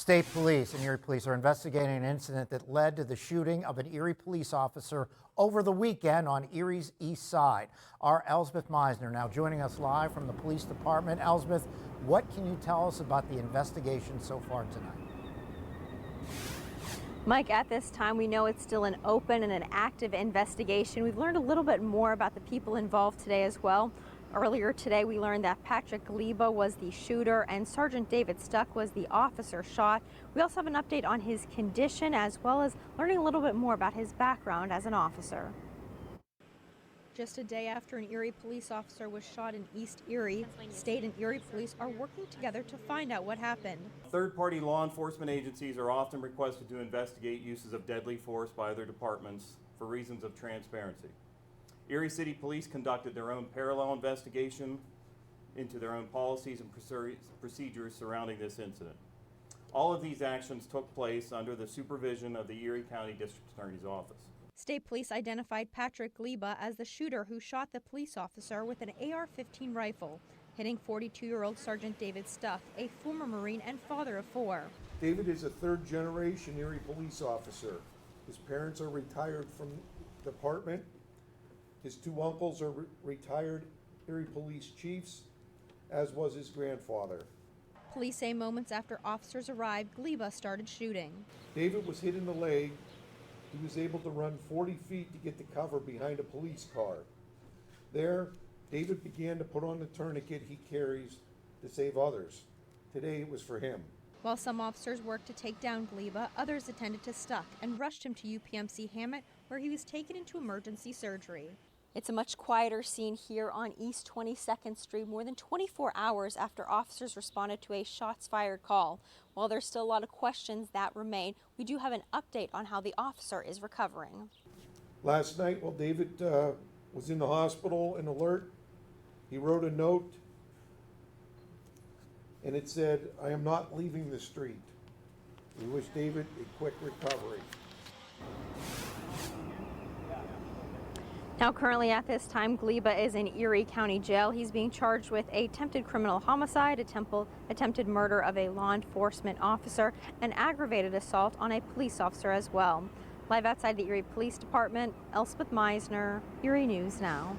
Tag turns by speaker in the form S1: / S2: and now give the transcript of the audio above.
S1: State police and Erie Police are investigating an incident that led to the shooting of an Erie police officer over the weekend on Erie's east side. Our Elsbeth Meisner now joining us live from the police department. Elsbeth, what can you tell us about the investigation so far tonight?
S2: Mike, at this time, we know it's still an open and an active investigation. We've learned a little bit more about the people involved today as well. Earlier today, we learned that Patrick Gleba was the shooter and Sergeant David Stuck was the officer shot. We also have an update on his condition as well as learning a little bit more about his background as an officer. Just a day after an Erie police officer was shot in East Erie, State and Erie Police are working together to find out what happened.
S3: Third-party law enforcement agencies are often requested to investigate uses of deadly force by other departments for reasons of transparency. Erie City Police conducted their own parallel investigation into their own policies and procedures surrounding this incident. All of these actions took place under the supervision of the Erie County District Attorney's Office.
S2: State Police identified Patrick Gleba as the shooter who shot the police officer with an AR-15 rifle, hitting 42-year-old Sergeant David Stuck, a former Marine and father of 4.
S4: David is a third-generation Erie police officer. His parents are retired from the department. His 2 uncles are retired Erie police chiefs, as was his grandfather.
S2: Police say moments after officers arrived, Gleba started shooting.
S4: David was hit in the leg. He was able to run 40 feet to get to cover behind a police car. There, David began to put on the tourniquet he carries to save others. Today it was for him.
S2: While some officers worked to take down Gleba, others attended to Stuck and rushed him to UPMC Hammett, where he was taken into emergency surgery. It's a much quieter scene here on East 22nd Street more than 24 hours after officers responded to a shots fired call. While there's still a lot of questions that remain, we do have an update on how the officer is recovering.
S4: Last night, while David was in the hospital and alert, he wrote a note and it said, "I am not leaving the street." We wish David a quick recovery.
S2: Now, currently at this time, Gleba is in Erie County Jail. He's being charged with attempted criminal homicide, attempted murder of a law enforcement officer, and aggravated assault on a police officer as well. Live outside the Erie Police Department, Elsbeth Meisner, Erie News Now.